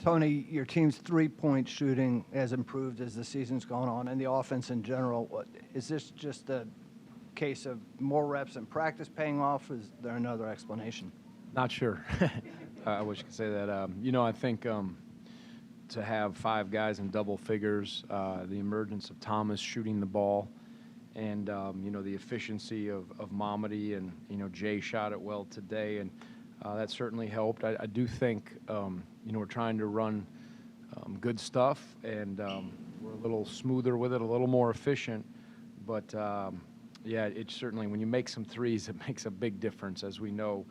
Tony, your team's three-point shooting has improved as the season's gone on, and the offense in general. Is this just a case of more reps in practice paying off? Is there another explanation? Not sure. I wish I could say that. I think to have 5 guys in double figures, the emergence of Thomas shooting the ball, and the efficiency of Mamadi, and Jay shot it well today, and that certainly helped. I do think we're trying to run good stuff, and we're a little smoother with it, a little more efficient. But it's certainly, when you make some threes, it makes a big difference, as we know.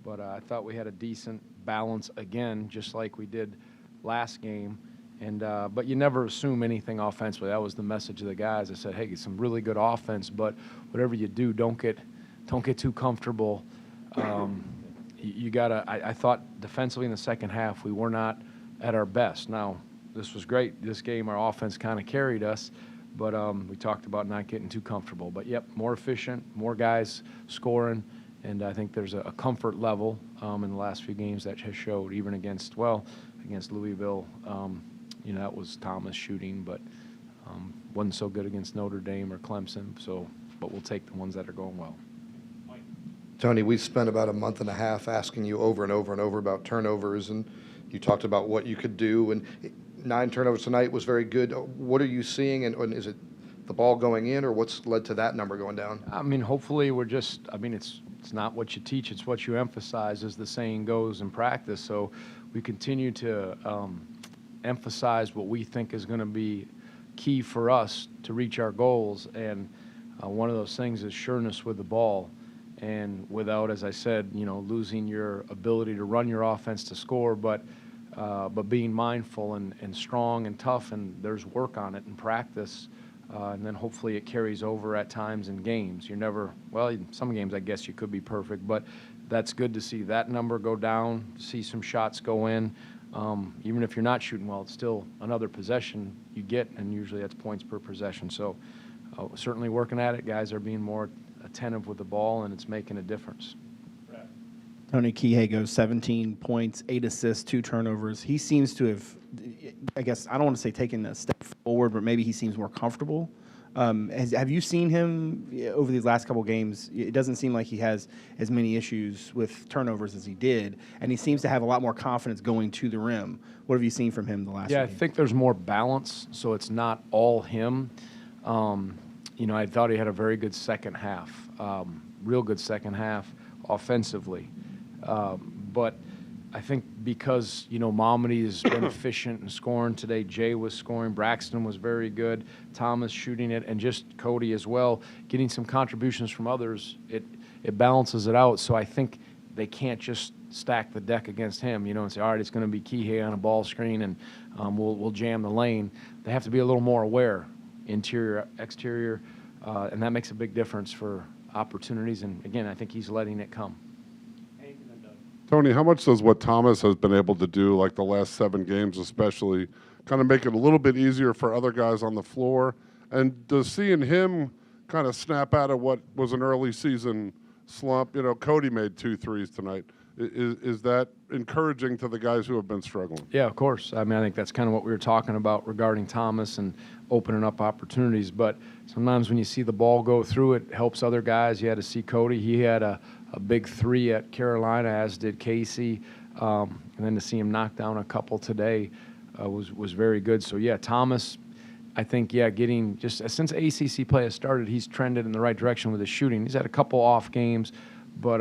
But I thought we had a decent balance again, just like we did last game. And but you never assume anything offensively. That was the message of the guys. I said, hey, get some really good offense, but whatever you do, don't get too comfortable. You gotta. I thought defensively in the second half we were not at our best. Now this was great. This game our offense kind of carried us, but we talked about not getting too comfortable. But yep, more efficient, more guys scoring, and I think there's a comfort level in the last few games that has showed, even against Louisville. That was Thomas shooting, but wasn't so good against Notre Dame or Clemson. But we'll take the ones that are going well. Tony, we've spent about a month and a half asking you over and over and over about turnovers, and you talked about what you could do. And 9 turnovers tonight was very good. What are you seeing, and is it the ball going in, or what's led to that number going down? I mean, hopefully it's not what you teach, it's what you emphasize, as the saying goes in practice. So we continue to emphasize what we think is going to be key for us to reach our goals, and one of those things is sureness with the ball, and without, as I said, losing your ability to run your offense to score, but being mindful and strong and tough, and there's work on it in practice, and then hopefully it carries over at times in games. Some games I guess you could be perfect, but that's good to see that number go down, see some shots go in. Even if you're not shooting well, it's still another possession you get, and usually that's points per possession. So certainly working at it. Guys are being more attentive with the ball, and it's making a difference. Tony Kihei goes 17 points, 8 assists, 2 turnovers. He seems to have, I guess, I don't want to say taken a step forward, but maybe he seems more comfortable. Have you seen him over these last couple games? It doesn't seem like he has as many issues with turnovers as he did, and he seems to have a lot more confidence going to the rim. What have you seen from him the last Yeah, I game? think there's more balance, so it's not all him. I thought he had a very good second half, real good second half offensively. But I think because, Mamadi has been efficient in scoring today, Jay was scoring, Braxton was very good, Thomas shooting it, and just Cody as well, getting some contributions from others, it balances it out. So I think they can't just stack the deck against him, and say, all right, it's going to be Kihei on a ball screen, and we'll jam the lane. They have to be a little more aware, interior, exterior, and that makes a big difference for opportunities. And, again, I think he's letting it come. Tony, how much does what Thomas has been able to do, like the last 7 games especially, kind of make it a little bit easier for other guys on the floor? And does seeing him kind of snap out of what was an early season slump, Cody made 2 threes tonight. Is that encouraging to the guys who have been struggling? Yeah, of course. I think that's kind of what we were talking about regarding Thomas and opening up opportunities. But sometimes when you see the ball go through, it helps other guys. You had to see Cody. He had a big 3 at Carolina, as did Casey. And then to see him knock down a couple today was very good. So, yeah, Thomas, I think, getting just since ACC play has started, he's trended in the right direction with his shooting. He's had a couple off games, but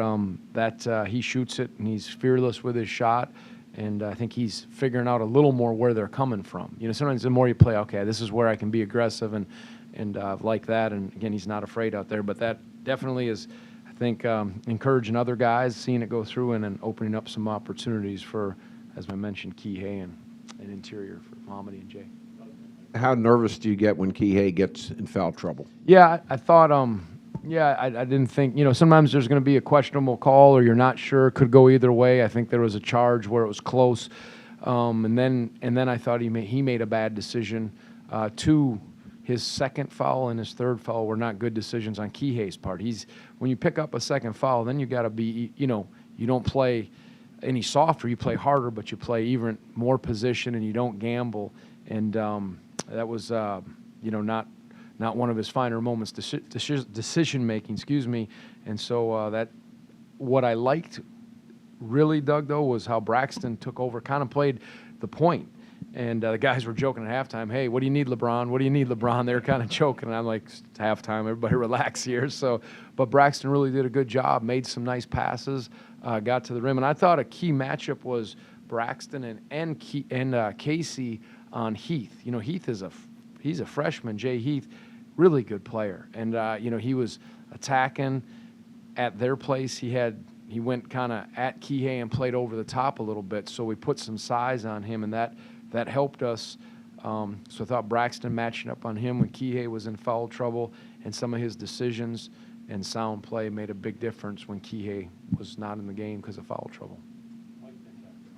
he shoots it, and he's fearless with his shot. And I think he's figuring out a little more where they're coming from. Sometimes the more you play, okay, this is where I can be aggressive and like that. And, again, he's not afraid out there. But that definitely is, I think, encouraging other guys, seeing it go through, and then opening up some opportunities for, as I mentioned, Kihei and interior for Mamadi and Jay. How nervous do you get when Kihei gets in foul trouble? Yeah, I thought, I didn't think, sometimes there's going to be a questionable call, or you're not sure. It could go either way. I think there was a charge where it was close. And then I thought he made a bad decision. His second foul and his third foul were not good decisions on Kihei's part. When you pick up a second foul, then you got to be, you don't play any softer. You play harder, but you play even more position, and you don't gamble. And that was, not one of his finer moments, decision making. Excuse me. And so that what I liked really, Doug, though, was how Braxton took over, kind of played the point. And the guys were joking at halftime, hey, what do you need, LeBron? What do you need, LeBron? They were kind of joking. And I'm like, it's halftime, everybody relax here. So, but Braxton really did a good job, made some nice passes, got to the rim. And I thought a key matchup was Braxton and Casey on Heath. You know, he's a freshman, Jay Heath, really good player. And, he was attacking at their place. He went kind of at Kihei and played over the top a little bit. So we put some size on him, and that helped us. So I thought Braxton matching up on him when Kihei was in foul trouble, and some of his decisions and sound play made a big difference when Kihei was not in the game because of foul trouble.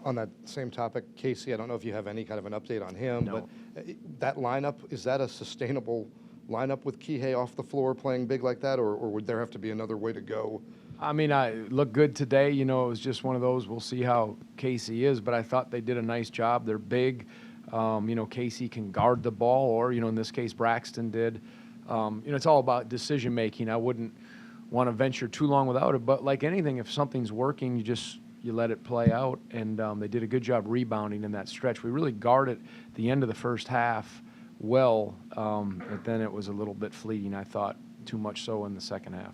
On that same topic, Casey, I don't know if you have any kind of an update on him, No. but that lineup, is that a sustainable lineup with Kihei off the floor playing big like that, or would there have to be another way to go? I mean, I looked good today. You know, it was just one of those. We'll see how Casey is, but I thought they did a nice job. They're big. Casey can guard the ball, or, in this case, Braxton did. It's all about decision making. I wouldn't want to venture too long without it, but like anything, if something's working, you let it play out, and they did a good job rebounding in that stretch. We really guarded the end of the first half well, but then it was a little bit fleeting, I thought, too much so in the second half.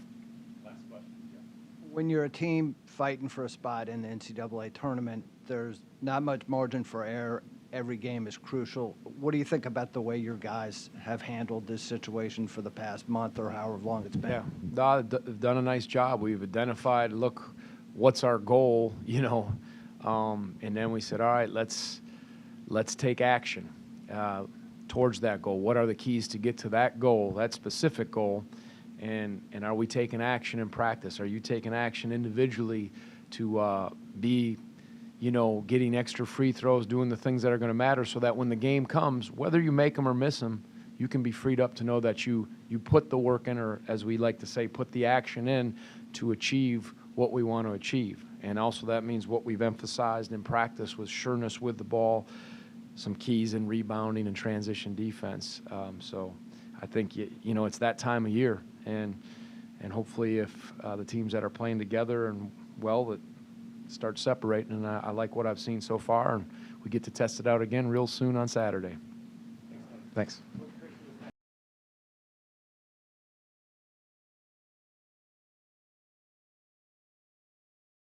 When you're a team fighting for a spot in the NCAA tournament, there's not much margin for error. Every game is crucial. What do you think about the way your guys have handled this situation for the past month or however long it's been? Yeah, they've done a nice job. We've identified, look, what's our goal, and then we said, all right, let's take action towards that goal. What are the keys to get to that goal, that specific goal? And are we taking action in practice? Are you taking action individually to be, getting extra free throws, doing the things that are going to matter so that when the game comes, whether you make them or miss them, you can be freed up to know that you put the work in, or as we like to say, put the action in to achieve what we want to achieve. And also that means what we've emphasized in practice was sureness with the ball, some keys in rebounding and transition defense. So I think, it's that time of year. And hopefully if the teams that are playing together and well, that start separating. And I like what I've seen so far, and we get to test it out again real soon on Saturday. Thanks.